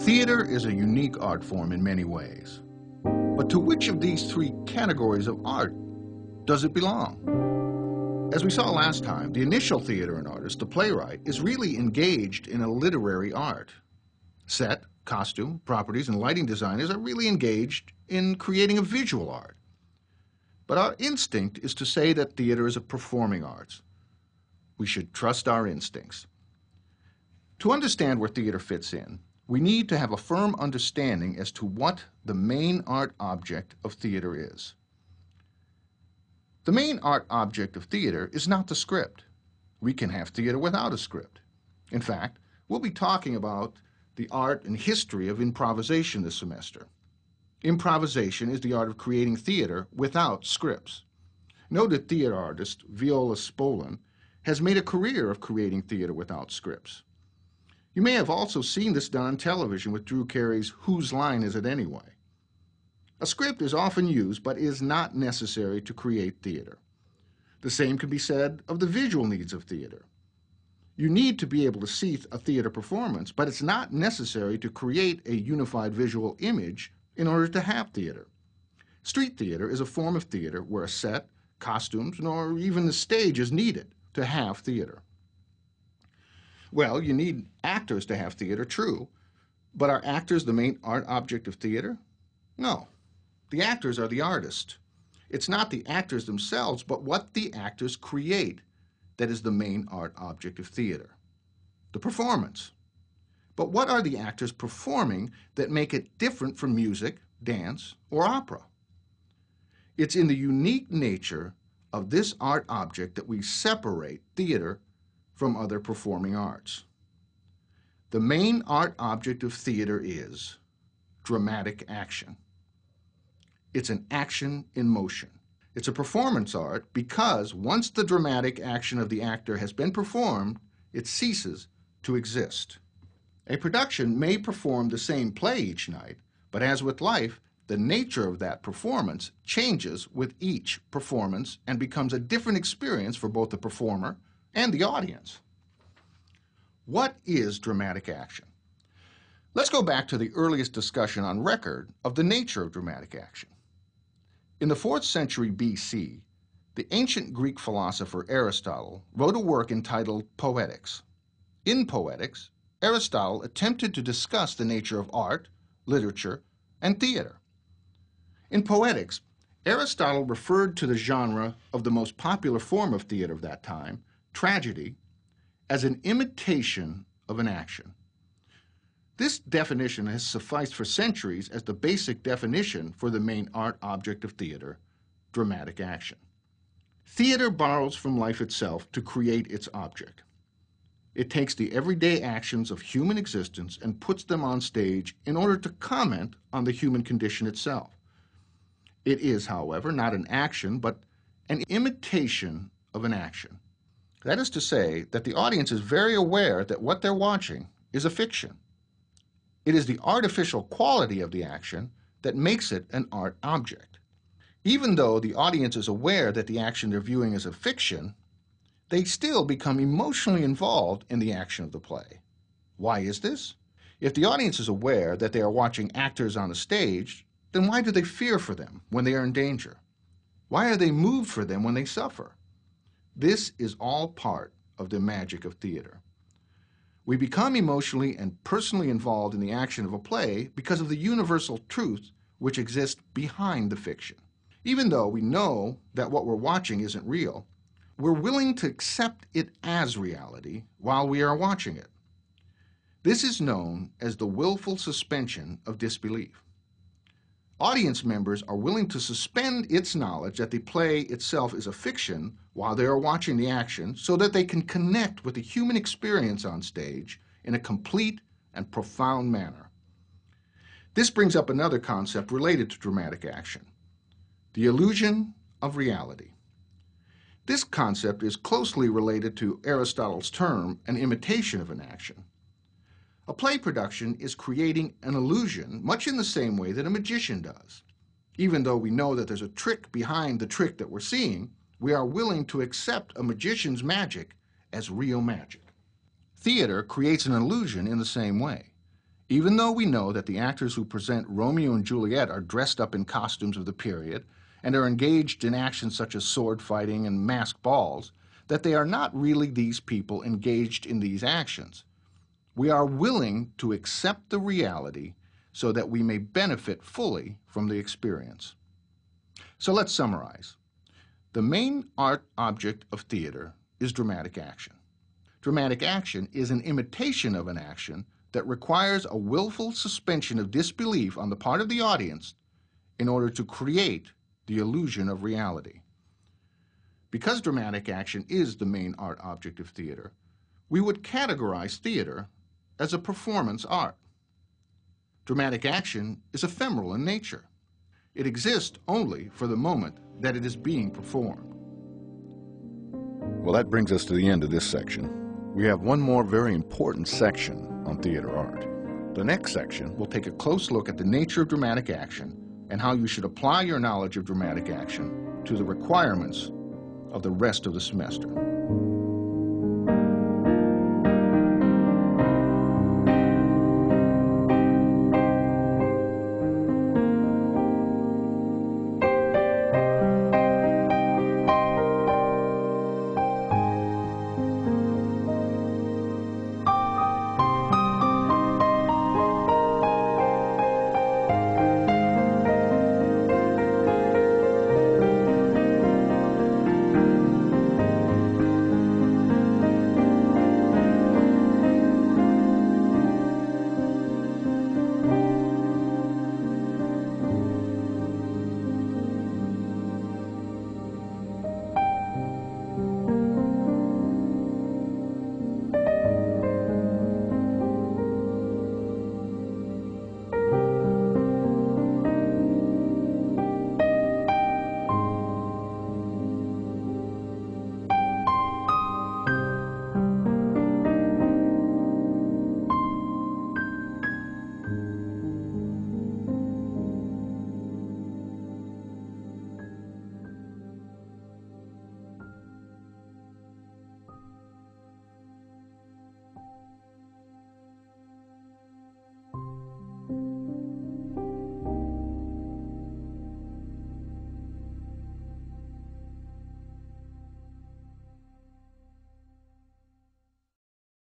Theater is a unique art form in many ways. But to which of these three categories of art does it belong? As we saw last time, the initial theater and artist, the playwright, is really engaged in a literary art. Set, costume, properties, and lighting designers are really engaged in creating a visual art. But our instinct is to say that theater is a performing arts. We should trust our instincts. To understand where theater fits in, we need to have a firm understanding as to what the main art object of theater is. The main art object of theater is not the script. We can have theater without a script. In fact, we'll be talking about the art and history of improvisation this semester. Improvisation is the art of creating theater without scripts. Noted theater artist Viola Spolin has made a career of creating theater without scripts. You may have also seen this done on television with Drew Carey's Whose Line Is It Anyway? A script is often used but is not necessary to create theater. The same can be said of the visual needs of theater. You need to be able to see a theater performance, but it's not necessary to create a unified visual image in order to have theater. Street theater is a form of theater where a set, costumes, or even the stage is needed to have theater. Well, you need actors to have theater, true, but are actors the main art object of theater? No. The actors are the artist. It's not the actors themselves, but what the actors create that is the main art object of theater. The performance. But what are the actors performing that make it different from music, dance, or opera? It's in the unique nature of this art object that we separate theater from other performing arts. The main art object of theater is dramatic action. It's an action in motion. It's a performance art because once the dramatic action of the actor has been performed, it ceases to exist. A production may perform the same play each night, but as with life, the nature of that performance changes with each performance and becomes a different experience for both the performer and the audience. What is dramatic action? Let's go back to the earliest discussion on record of the nature of dramatic action. In the 4th century BC, the ancient Greek philosopher Aristotle wrote a work entitled Poetics. In Poetics, Aristotle attempted to discuss the nature of art, literature, and theater. In Poetics, Aristotle referred to the genre of the most popular form of theater of that time, tragedy, as an imitation of an action. This definition has sufficed for centuries as the basic definition for the main art object of theater, dramatic action. Theater borrows from life itself to create its object. It takes the everyday actions of human existence and puts them on stage in order to comment on the human condition itself. It is, however, not an action, but an imitation of an action. That is to say that the audience is very aware that what they're watching is a fiction. It is the artificial quality of the action that makes it an art object. Even though the audience is aware that the action they're viewing is a fiction, they still become emotionally involved in the action of the play. Why is this? If the audience is aware that they are watching actors on a stage, then why do they fear for them when they are in danger? Why are they moved for them when they suffer? This is all part of the magic of theater. We become emotionally and personally involved in the action of a play because of the universal truth which exists behind the fiction. Even though we know that what we're watching isn't real, we're willing to accept it as reality while we are watching it. This is known as the willful suspension of disbelief. Audience members are willing to suspend its knowledge that the play itself is a fiction while they are watching the action so that they can connect with the human experience on stage in a complete and profound manner. This brings up another concept related to dramatic action, the illusion of reality. This concept is closely related to Aristotle's term, an imitation of an action. A play production is creating an illusion much in the same way that a magician does. Even though we know that there's a trick behind the trick that we're seeing, we are willing to accept a magician's magic as real magic. Theater creates an illusion in the same way. Even though we know that the actors who present Romeo and Juliet are dressed up in costumes of the period and are engaged in actions such as sword fighting and masked balls, that they are not really these people engaged in these actions. We are willing to accept the reality so that we may benefit fully from the experience. So let's summarize. The main art object of theater is dramatic action. Dramatic action is an imitation of an action that requires a willful suspension of disbelief on the part of the audience in order to create the illusion of reality. Because dramatic action is the main art object of theater, we would categorize theater as a performance art. Dramatic action is ephemeral in nature. It exists only for the moment that it is being performed. Well, that brings us to the end of this section. We have one more very important section on theater art. The next section will take a close look at the nature of dramatic action and how you should apply your knowledge of dramatic action to the requirements of the rest of the semester.